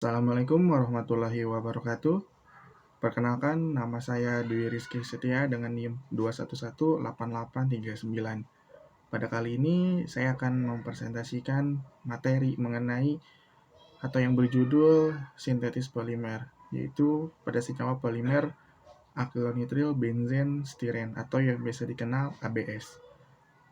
Assalamualaikum warahmatullahi wabarakatuh. Perkenalkan, nama saya Dwi Rizky Setia dengan NIM 2118839. Pada kali ini, saya akan mempresentasikan materi mengenai atau yang berjudul sintetis polimer, yaitu pada senyawa polimer akrylonitril benzen stiren atau yang biasa dikenal ABS.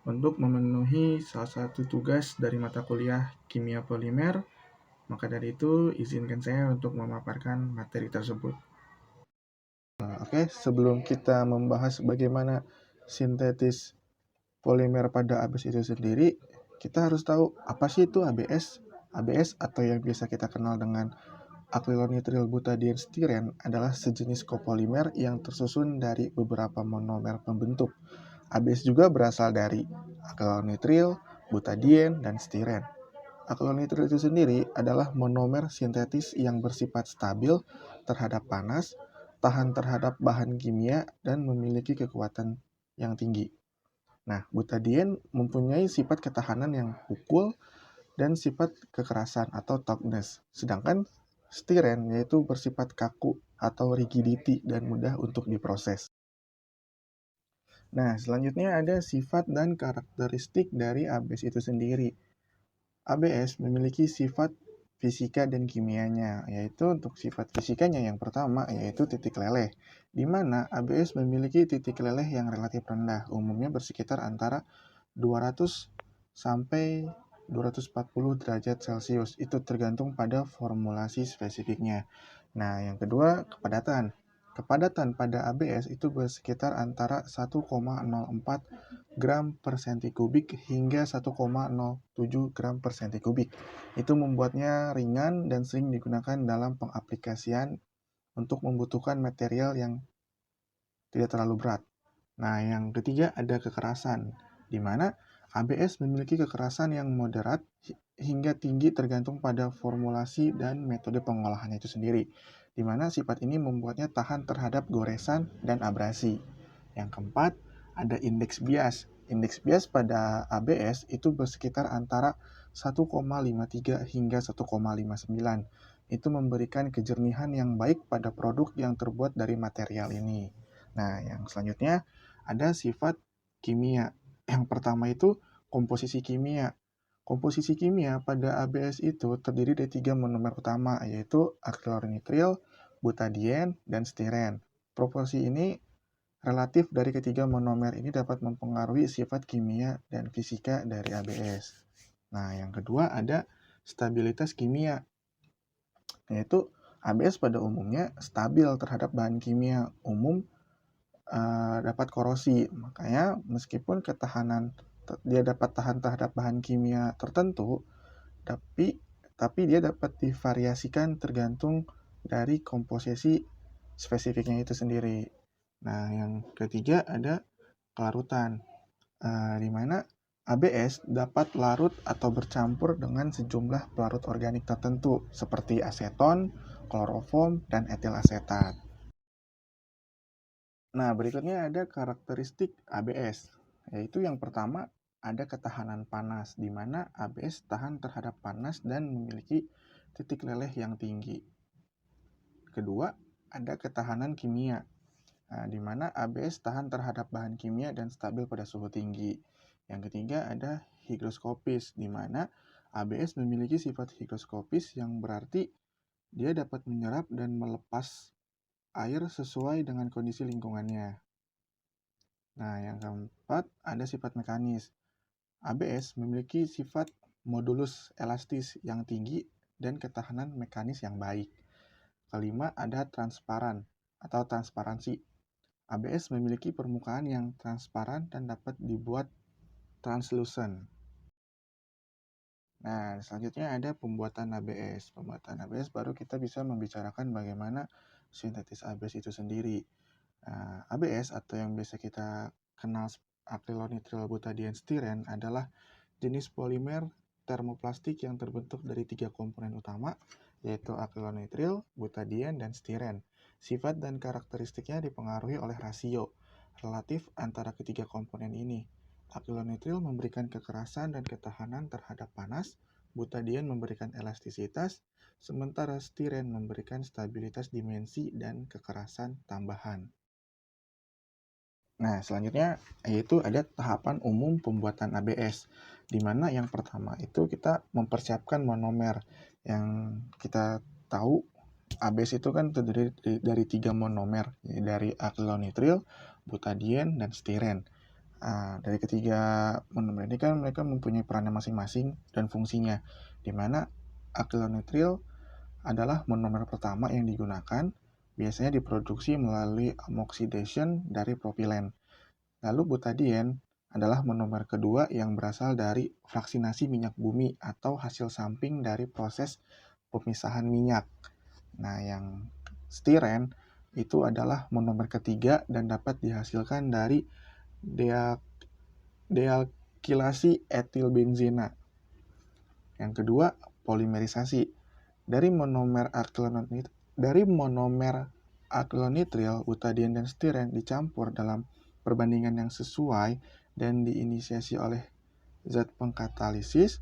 Untuk memenuhi salah satu tugas dari mata kuliah kimia polimer, maka dari itu, izinkan saya untuk memaparkan materi tersebut. Oke, sebelum kita membahas bagaimana sintetis polimer pada ABS itu sendiri, kita harus tahu apa sih itu ABS. ABS atau yang biasa kita kenal dengan akrylonitril butadiene stiren adalah sejenis kopolimer yang tersusun dari beberapa monomer pembentuk. ABS juga berasal dari akrylonitril, butadiene, dan stiren. Akrylonitril itu sendiri adalah monomer sintetis yang bersifat stabil terhadap panas, tahan terhadap bahan kimia, dan memiliki kekuatan yang tinggi. Nah, butadiene mempunyai sifat ketahanan yang pukul dan sifat kekerasan atau toughness. Sedangkan stiren yaitu bersifat kaku atau rigidity dan mudah untuk diproses. Nah, selanjutnya ada sifat dan karakteristik dari ABS itu sendiri. ABS memiliki sifat fisika dan kimianya, yaitu untuk sifat fisikanya yang pertama yaitu titik leleh, di mana ABS memiliki titik leleh yang relatif rendah, umumnya bersekitar antara 200 sampai 240 derajat Celcius, itu tergantung pada formulasi spesifiknya. Nah, yang kedua, kepadatan. Kepadatan pada ABS itu bersekitar antara 1,04 gram per senti kubik hingga 1,07 gram per senti kubik. Itu membuatnya ringan dan sering digunakan dalam pengaplikasian untuk membutuhkan material yang tidak terlalu berat. Nah, yang ketiga ada kekerasan, di mana ABS memiliki kekerasan yang moderat hingga tinggi tergantung pada formulasi dan metode pengolahannya itu sendiri, di mana sifat ini membuatnya tahan terhadap goresan dan abrasi. Yang keempat, ada indeks bias. Indeks bias pada ABS itu bersekitar antara 1,53 hingga 1,59. Itu memberikan kejernihan yang baik pada produk yang terbuat dari material ini. Nah, yang selanjutnya ada sifat kimia. Yang pertama itu komposisi kimia. Komposisi kimia pada ABS itu terdiri dari 3 monomer utama, yaitu akrylonitril, butadiene, dan stiren. Proporsi ini relatif dari ketiga monomer ini dapat mempengaruhi sifat kimia dan fisika dari ABS. Nah, yang kedua ada stabilitas kimia, yaitu ABS pada umumnya stabil terhadap bahan kimia umum dapat korosi. Makanya meskipun dia dapat tahan terhadap bahan kimia tertentu, tapi dia dapat divariasikan tergantung dari komposisi spesifiknya itu sendiri. Nah, yang ketiga ada kelarutan, di mana ABS dapat larut atau bercampur dengan sejumlah pelarut organik tertentu seperti aseton, kloroform, dan etil asetat. Nah, berikutnya ada karakteristik ABS, yaitu yang pertama ada ketahanan panas, di mana ABS tahan terhadap panas dan memiliki titik leleh yang tinggi. Kedua, ada ketahanan kimia, di mana ABS tahan terhadap bahan kimia dan stabil pada suhu tinggi. Yang ketiga ada higroskopis, di mana ABS memiliki sifat higroskopis yang berarti dia dapat menyerap dan melepas air sesuai dengan kondisi lingkungannya. Nah, yang keempat ada sifat mekanis. ABS memiliki sifat modulus elastis yang tinggi dan ketahanan mekanis yang baik. Kelima ada transparan atau transparansi. ABS memiliki permukaan yang transparan dan dapat dibuat translucent. Nah, selanjutnya ada pembuatan ABS. Pembuatan ABS baru kita bisa membicarakan bagaimana sintetis ABS itu sendiri. ABS atau yang biasa kita kenal akrylonitril butadiene stiren adalah jenis polimer termoplastik yang terbentuk dari 3 komponen utama, yaitu akrylonitril, butadiene, dan stiren. Sifat dan karakteristiknya dipengaruhi oleh rasio relatif antara ketiga komponen ini. Akrylonitril memberikan kekerasan dan ketahanan terhadap panas, butadiene memberikan elastisitas, sementara stiren memberikan stabilitas dimensi dan kekerasan tambahan. Nah, selanjutnya yaitu ada tahapan umum pembuatan ABS, di mana yang pertama itu kita mempersiapkan monomer. Yang kita tahu ABS itu kan terdiri dari 3 monomer, dari akrilonitril, butadien, dan stiren. Dari ketiga monomer ini kan mereka mempunyai perannya masing-masing dan fungsinya, di mana akrilonitril adalah monomer pertama yang digunakan, biasanya diproduksi melalui oxidation dari propilen. Lalu butadien adalah monomer kedua yang berasal dari fraksinasi minyak bumi atau hasil samping dari proses pemisahan minyak. Nah, yang stiren itu adalah monomer ketiga dan dapat dihasilkan dari dealkilasi etilbenzena. Yang kedua, polimerisasi. Dari monomer akrilonitril, butadien, dan stiren dicampur dalam perbandingan yang sesuai dan diinisiasi oleh zat pengkatalisis.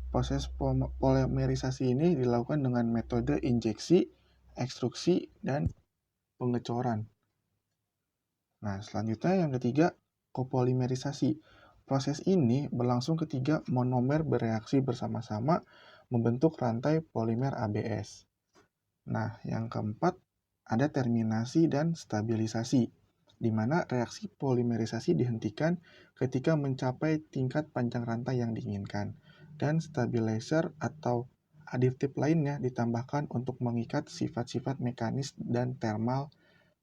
Proses polimerisasi ini dilakukan dengan metode injeksi, ekstruksi, dan pengecoran. Nah, selanjutnya yang ketiga, kopolimerisasi. Proses ini berlangsung ketika monomer bereaksi bersama-sama membentuk rantai polimer ABS. Nah, yang keempat, ada terminasi dan stabilisasi, di mana reaksi polimerisasi dihentikan ketika mencapai tingkat panjang rantai yang diinginkan, dan stabilizer atau aditif lainnya ditambahkan untuk mengikat sifat-sifat mekanis dan thermal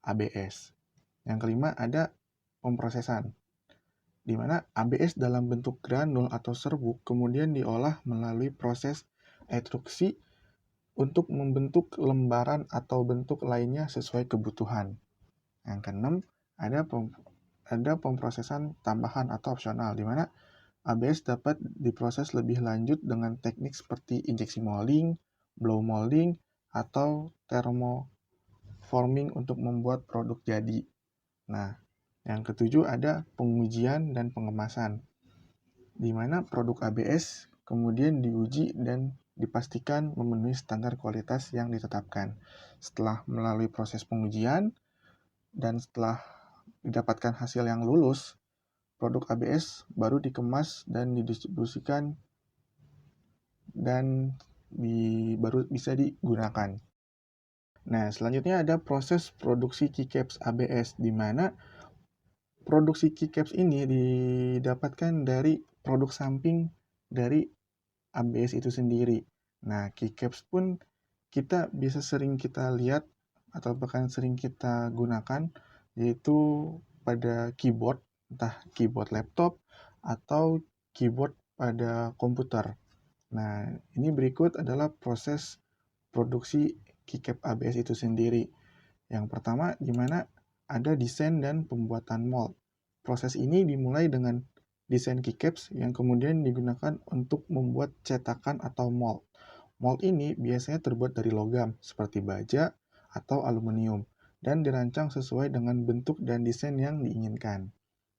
ABS. Yang kelima, ada pemrosesan, di mana ABS dalam bentuk granul atau serbuk kemudian diolah melalui proses etruksi untuk membentuk lembaran atau bentuk lainnya sesuai kebutuhan. Yang keenam, ada pemrosesan tambahan atau opsional, di mana ABS dapat diproses lebih lanjut dengan teknik seperti injeksi molding, blow molding, atau thermoforming untuk membuat produk jadi. Nah, yang ketujuh ada pengujian dan pengemasan, di mana produk ABS kemudian diuji dan dipastikan memenuhi standar kualitas yang ditetapkan. Setelah melalui proses pengujian dan setelah didapatkan hasil yang lulus, produk ABS baru dikemas dan didistribusikan dan baru bisa digunakan. Nah, selanjutnya ada proses produksi keycaps ABS, di mana produksi keycaps ini didapatkan dari produk samping dari ABS itu sendiri. Nah, keycaps pun bisa sering kita lihat atau bahkan sering kita gunakan, yaitu pada keyboard, entah keyboard laptop atau keyboard pada komputer. Nah, ini berikut adalah proses produksi keycap ABS itu sendiri. Yang pertama, di mana ada desain dan pembuatan mold. Proses ini dimulai dengan desain keycaps yang kemudian digunakan untuk membuat cetakan atau mold. Mold ini biasanya terbuat dari logam seperti baja atau aluminium dan dirancang sesuai dengan bentuk dan desain yang diinginkan.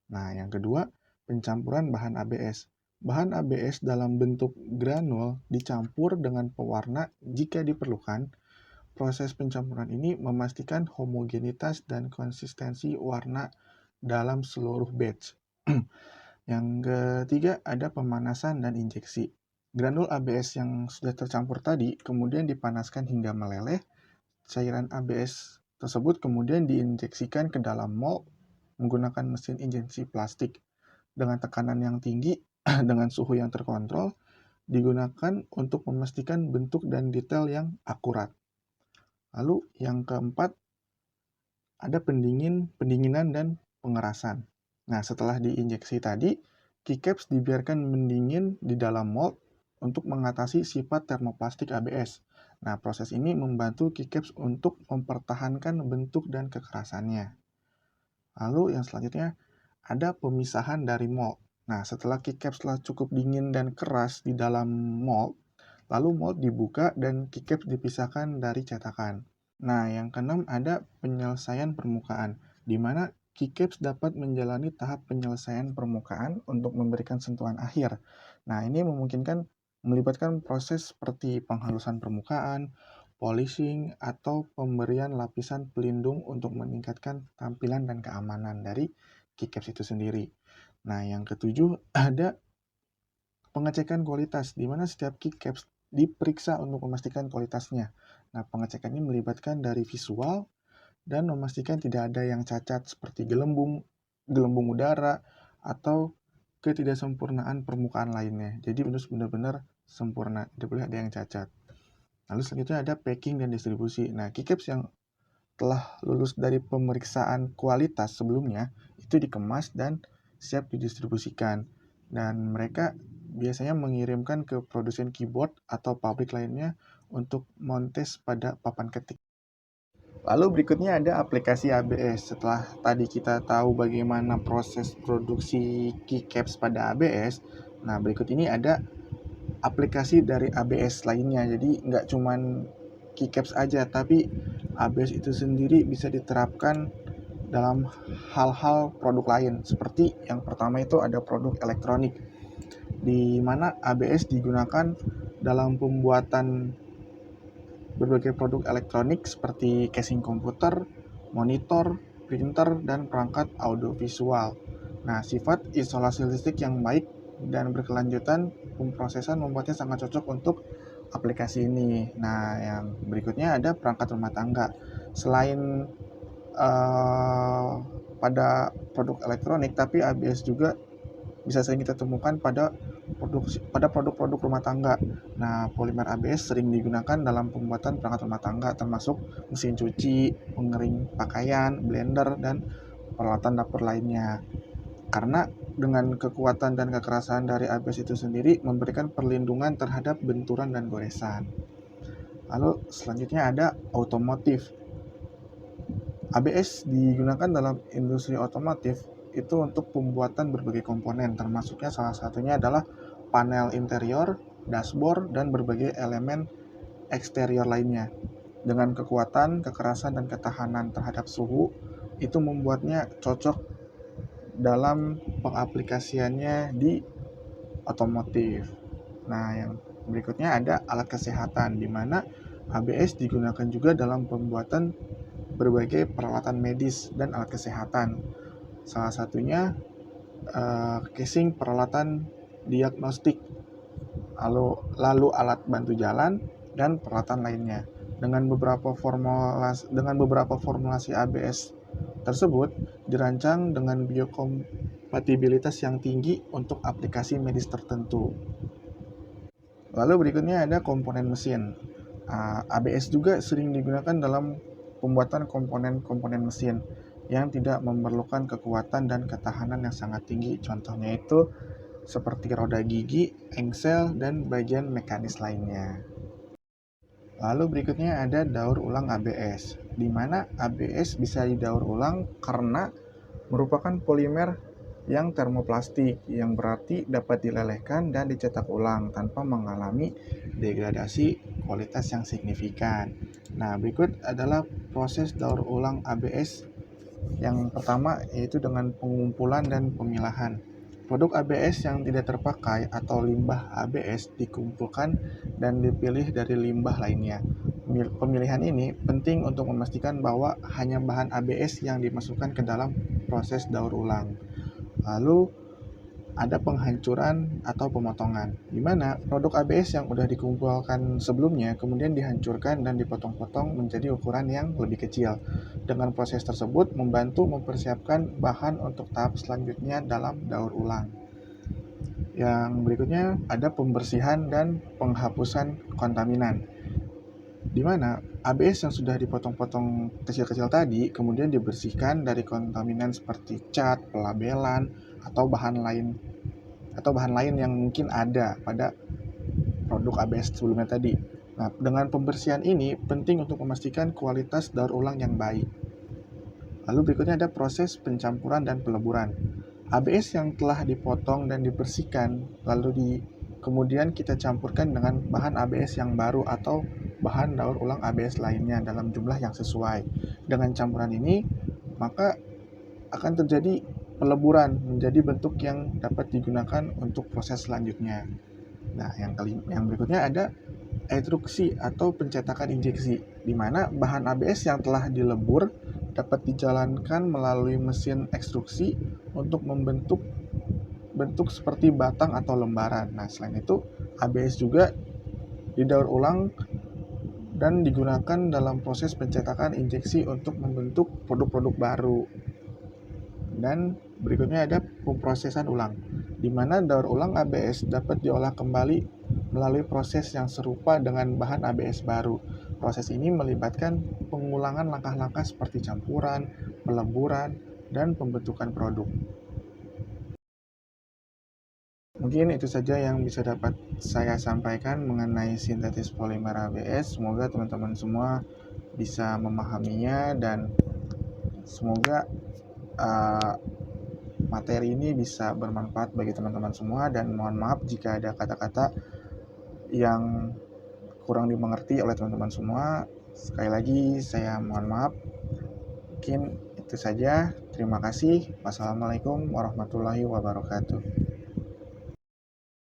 Nah, yang kedua, pencampuran bahan ABS. Bahan ABS dalam bentuk granul dicampur dengan pewarna jika diperlukan. Proses pencampuran ini memastikan homogenitas dan konsistensi warna dalam seluruh batch. Yang ketiga, ada pemanasan dan injeksi. Granul ABS yang sudah tercampur tadi kemudian dipanaskan hingga meleleh. Cairan ABS tersebut kemudian diinjeksikan ke dalam mold menggunakan mesin injeksi plastik dengan tekanan yang tinggi dengan suhu yang terkontrol, digunakan untuk memastikan bentuk dan detail yang akurat. Lalu yang keempat, ada pendinginan dan pengerasan. Nah, setelah diinjeksi tadi, keycaps dibiarkan mendingin di dalam mold untuk mengatasi sifat termoplastik ABS. Nah, proses ini membantu keycaps untuk mempertahankan bentuk dan kekerasannya. Lalu yang selanjutnya, ada pemisahan dari mold. Nah, setelah keycaps telah cukup dingin dan keras di dalam mold, lalu mold dibuka dan keycaps dipisahkan dari cetakan. Nah, yang keenam ada penyelesaian permukaan, di mana keycaps dapat menjalani tahap penyelesaian permukaan untuk memberikan sentuhan akhir. Nah, ini memungkinkan melibatkan proses seperti penghalusan permukaan, polishing, atau pemberian lapisan pelindung untuk meningkatkan tampilan dan keamanan dari keycaps itu sendiri. Nah, yang ketujuh ada pengecekan kualitas, di mana setiap keycaps diperiksa untuk memastikan kualitasnya. Nah, pengecekan ini melibatkan dari visual dan memastikan tidak ada yang cacat seperti gelembung udara, atau ketidaksempurnaan permukaan lainnya. Jadi benar-benar sempurna, tidak boleh ada yang cacat. Lalu selanjutnya ada packing dan distribusi. Nah, keycaps yang telah lulus dari pemeriksaan kualitas sebelumnya itu dikemas dan siap didistribusikan. Dan mereka biasanya mengirimkan ke produsen keyboard atau pabrik lainnya untuk montes pada papan ketik. Lalu berikutnya ada aplikasi ABS. Setelah tadi kita tahu bagaimana proses produksi keycaps pada ABS, nah berikut ini ada aplikasi dari ABS lainnya. Jadi nggak cuman keycaps aja, tapi ABS itu sendiri bisa diterapkan dalam hal-hal produk lain. Seperti yang pertama itu ada produk elektronik, di mana ABS digunakan dalam pembuatan berbagai produk elektronik seperti casing komputer, monitor, printer, dan perangkat audiovisual. Nah, sifat isolasi listrik yang baik dan berkelanjutan pemrosesan membuatnya sangat cocok untuk aplikasi ini. Nah, yang berikutnya ada perangkat rumah tangga. Selain pada produk elektronik, tapi ABS juga bisa sering kita temukan pada produk-produk rumah tangga. Nah, polimer ABS sering digunakan dalam pembuatan perangkat rumah tangga, termasuk mesin cuci, pengering pakaian, blender, dan peralatan dapur lainnya. Karena dengan kekuatan dan kekerasan dari ABS itu sendiri memberikan perlindungan terhadap benturan dan goresan. Lalu selanjutnya ada otomotif. ABS digunakan dalam industri otomotif itu untuk pembuatan berbagai komponen, termasuknya salah satunya adalah panel interior, dashboard, dan berbagai elemen eksterior lainnya. Dengan kekuatan, kekerasan, dan ketahanan terhadap suhu, itu membuatnya cocok dalam pengaplikasiannya di otomotif. Nah, yang berikutnya ada alat kesehatan, di mana ABS digunakan juga dalam pembuatan berbagai peralatan medis dan alat kesehatan. Salah satunya casing peralatan diagnostik, lalu alat bantu jalan, dan peralatan lainnya. Dengan beberapa formulasi ABS tersebut dirancang dengan biokompatibilitas yang tinggi untuk aplikasi medis tertentu. Lalu berikutnya ada komponen mesin. ABS juga sering digunakan dalam pembuatan komponen-komponen mesin yang tidak memerlukan kekuatan dan ketahanan yang sangat tinggi. Contohnya itu seperti roda gigi, engsel, dan bagian mekanis lainnya. Lalu berikutnya ada daur ulang ABS, di mana ABS bisa didaur ulang karena merupakan polimer yang termoplastik, yang berarti dapat dilelehkan dan dicetak ulang tanpa mengalami degradasi kualitas yang signifikan. Nah, berikut adalah proses daur ulang ABS. Yang pertama yaitu dengan pengumpulan dan pemilahan. Produk ABS yang tidak terpakai atau limbah ABS dikumpulkan dan dipilih dari limbah lainnya. Pemilihan ini penting untuk memastikan bahwa hanya bahan ABS yang dimasukkan ke dalam proses daur ulang. Lalu ada penghancuran atau pemotongan, di mana produk ABS yang sudah dikumpulkan sebelumnya kemudian dihancurkan dan dipotong-potong menjadi ukuran yang lebih kecil. Dengan proses tersebut membantu mempersiapkan bahan untuk tahap selanjutnya dalam daur ulang. Yang berikutnya ada pembersihan dan penghapusan kontaminan, di mana ABS yang sudah dipotong-potong kecil-kecil tadi kemudian dibersihkan dari kontaminan seperti cat, pelabelan, atau bahan lain yang mungkin ada pada produk ABS sebelumnya tadi. Nah, dengan pembersihan ini penting untuk memastikan kualitas daur ulang yang baik. Lalu berikutnya ada proses pencampuran dan peleburan. ABS yang telah dipotong dan dibersihkan kemudian kita campurkan dengan bahan ABS yang baru atau bahan daur ulang ABS lainnya dalam jumlah yang sesuai. Dengan campuran ini, maka akan terjadi peleburan menjadi bentuk yang dapat digunakan untuk proses selanjutnya. Nah, yang berikutnya ada etruksi atau pencetakan injeksi, di mana bahan ABS yang telah dilebur dapat dijalankan melalui mesin ekstruksi untuk membentuk bentuk seperti batang atau lembaran. Nah, selain itu, ABS juga didaur ulang dan digunakan dalam proses pencetakan injeksi untuk membentuk produk-produk baru. Dan berikutnya ada pemrosesan ulang, di mana daur ulang ABS dapat diolah kembali melalui proses yang serupa dengan bahan ABS baru. Proses ini melibatkan pengulangan langkah-langkah seperti campuran, peleburan, dan pembentukan produk. Mungkin itu saja yang bisa dapat saya sampaikan mengenai sintetis polimer ABS. Semoga teman-teman semua bisa memahaminya dan semoga uh, materi ini bisa bermanfaat bagi teman-teman semua, dan mohon maaf jika ada kata-kata yang kurang dimengerti oleh teman-teman semua. Sekali lagi saya mohon maaf. Mungkin itu saja. Terima kasih. Wassalamualaikum warahmatullahi wabarakatuh.